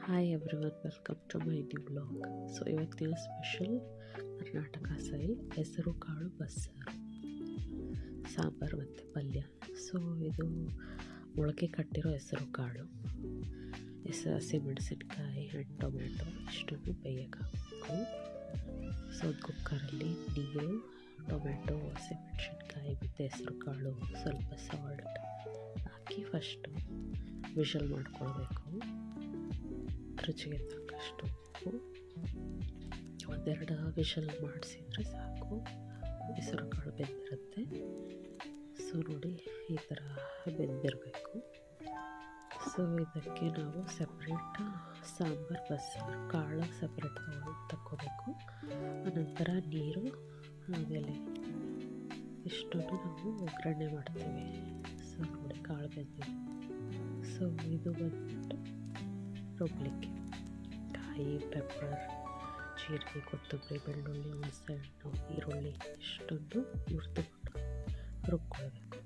Hi everyone, welcome to my new vlog. So ಇವತ್ತಿನ special Karnataka style ಹೆಸರು ಕಾಳು ಬಸ್ಸಾರು, ಸಾಂಬಾರು ಮತ್ತು ಪಲ್ಯ. ಸೊ ಇದು ಮೊಳಕೆ ಕಟ್ಟಿರೋ ಹೆಸರು ಕಾಳು, ಹಸಿಮೆಣಸಿನ್ಕಾಯಿ ಆ್ಯಂಡ್ ಟೊಮೆಟೊ ಇಷ್ಟನ್ನು ಬೇಯಕ್ಕೆ. ಸೊ ಒಂದು ಕುಕ್ಕರಲ್ಲಿ ನೀರು, ಟೊಮೆಟೊ, ಹಸಿಮೆಣಸಿನ್ಕಾಯಿ ಮತ್ತು ಹೆಸರು ಕಾಳು, ಸ್ವಲ್ಪ ಸಾಲ್ಟ್ ಹಾಕಿ ಫಸ್ಟು ವಿಷಲ್ ಮಾಡ್ಕೊಳ್ಬೇಕು. ರುಚಿಗೆ ತಕ್ಕಷ್ಟು ಉಪ್ಪು, ಒಂದೆರಡು ವಿಷಲ್ ಮಾಡಿಸಿದರೆ ಸಾಕು, ಹೆಸರು ಕಾಳು ಬೆಂದಿರುತ್ತೆ. ಸೊ ನೋಡಿ, ಈ ಥರ ಬೆಂದಿರಬೇಕು. ಸೊ ಇದಕ್ಕೆ ನಾವು ಸಪ್ರೇಟ್ ಸಾಂಬಾರು ಬಸ್ಸಾರು ಕಾಳು ಸಪ್ರೇಟ್ ತಗೋಬೇಕು. ಅನಂತರ ನೀರು, ಆಮೇಲೆ ಇಷ್ಟನ್ನು ನಾವು ಒಗ್ಗರಣೆ ಮಾಡ್ತೀವಿ. ಸೊ ನೋಡಿ, ಕಾಳು ಬೆಂದಿದೆ. ಸೊ ಇದು ಬಂದ್ಬಿಟ್ಟು ರುಬ್ಲಿಕ್ಕೆ ಕಾಯಿ, ಪೆಪ್ಪರ್, ಜೀರಿಗೆ, ಕೊತ್ತಂಬರಿ, ಬೆಳ್ಳುಳ್ಳಿ, ಹುಣಸೆಹಣ್ಣು, ಈರುಳ್ಳಿ ಇಷ್ಟೊಂದು ಹುರಿದುಕೊಂಡು ರುಬ್ಕೊಳ್ಬೇಕು.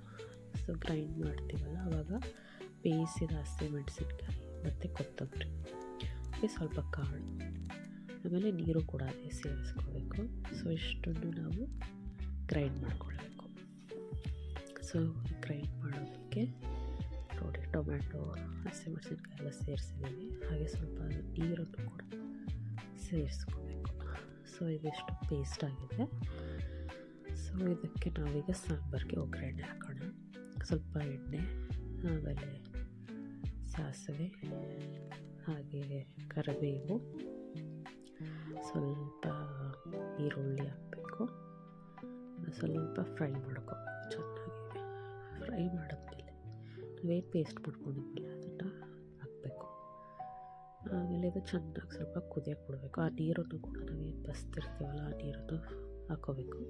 ಸೊ ಗ್ರೈಂಡ್ ಮಾಡ್ತೀವಲ್ಲ, ಆವಾಗ ಬೇಯಿಸಿದ ಹಸಿಮೆಣಸಿನ್ಕಾಯಿ ಮತ್ತು ಕೊತ್ತಂಬರಿ, ಸ್ವಲ್ಪ ಕಾಳು, ಆಮೇಲೆ ನೀರು ಕೂಡ ಅದೇ ಸೇರಿಸ್ಕೋಬೇಕು. ಸೊ ಇಷ್ಟನ್ನು ನಾವು ಗ್ರೈಂಡ್ ಮಾಡ್ಕೊಳ್ಬೇಕು. ಸೊ ಗ್ರೈಂಡ್ ಮಾಡೋದಕ್ಕೆ ನೋಡಿ, ಟೊಮ್ಯಾಟೊ, ಹಸಿಮೆಣಸಿನ್ಕಾಯಿ ಎಲ್ಲ ಸೇರಿಸಿದ್ದೀವಿ, ಹಾಗೆ ಸ್ವಲ್ಪ ನೀರನ್ನು ಕೂಡ ಸೇರಿಸ್ಕೋಬೇಕು. ಸೊ ಇದಿಷ್ಟು ಪೇಸ್ಟ್ ಆಗಿದೆ. ಸೊ ಇದಕ್ಕೆ ನಾವೀಗ ಸಾಂಬಾರಿಗೆ ಒಗ್ಗರಣೆ ಹಾಕೋಣ. ಸ್ವಲ್ಪ ಎಣ್ಣೆ, ಆಮೇಲೆ ಸಾಸಿವೆ, ಹಾಗೆ ಕರಿಬೇವು, ಸ್ವಲ್ಪ ಈರುಳ್ಳಿ ಹಾಕಬೇಕು. ಸ್ವಲ್ಪ ಫ್ರೈ ಮಾಡ್ಕೋಬೇಕು. ಚೆನ್ನಾಗಿ ಫ್ರೈ ಮಾಡಿದ್ಮೇಲೆ ನಾವೇನು ಪೇಸ್ಟ್ ಮಾಡ್ಕೊಂಡಿದ್ವಲ್ಲ ಅದನ್ನು ಹಾಕಬೇಕು. ಆಮೇಲೆ ಇದು ಚೆನ್ನಾಗಿ ಸ್ವಲ್ಪ ಕುದಿಯೋಕೆ ಬಿಡಬೇಕು. ಆ ನೀರನ್ನು ಕೂಡ ನಾವೇನು ಬಸ್ತಿರ್ತೀವಲ್ಲ ಆ ನೀರನ್ನು ಹಾಕೋಬೇಕು.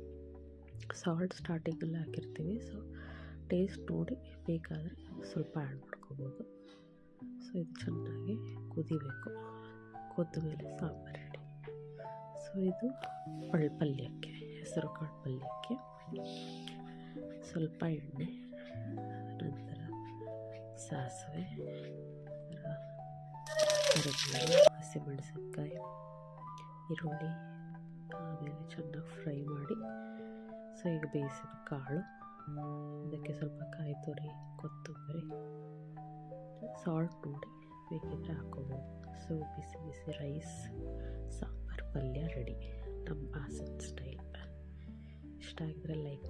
ಸಾಲ್ಟ್ ಸ್ಟಾರ್ಟಿಂಗಲ್ಲಿ ಹಾಕಿರ್ತೀವಿ. ಸೊ ಟೇಸ್ಟ್ ನೋಡಿ ಬೇಕಾದರೆ ಸ್ವಲ್ಪ ಆ್ಯಡ್ ಮಾಡ್ಕೋಬೋದು. ಸೊ ಇದು ಚೆನ್ನಾಗಿ ಕುದಿಬೇಕು. ಕುದ್ದ ಮೇಲೆ ಸಾಂಬಾರು ರೆಡಿ. ಸೊ ಇದು ಪಲ್ಯಕ್ಕೆ, ಹೆಸರು ಕಾಳು ಪಲ್ಯಕ್ಕೆ ಸ್ವಲ್ಪ ಎಣ್ಣೆ, ನಂತರ ಸಾಸಿವೆ, ಕರಿಬೇವು, ಹಸಿಮೆಣಸಿನ್ಕಾಯಿ, ಈರುಳ್ಳಿ, ಆಮೇಲೆ ಚೆನ್ನಾಗಿ ಫ್ರೈ ಮಾಡಿ. ಸೊ ಈಗ ಬೇಯಿಸಿದ ಕಾಳು, ಅದಕ್ಕೆ ಸ್ವಲ್ಪ ಕಾಯಿ ತುರಿ, ಕೊತ್ತಂಬರಿ, ಸಾಲ್ಟ್ ನೋಡಿ ಬೇಕಿದ್ರೆ ಹಾಕೋಬೋದು. ಸೊ ಬಿಸಿ ಬಿಸಿ ರೈಸ್, ಸಾಂಬಾರು, ಪಲ್ಯ ರೆಡಿ, ನಮ್ಮ ಹಾಸನ ಸ್ಟೈಲ್. ಇಷ್ಟ ಆಗಿದ್ರೆ ಲೈಕ್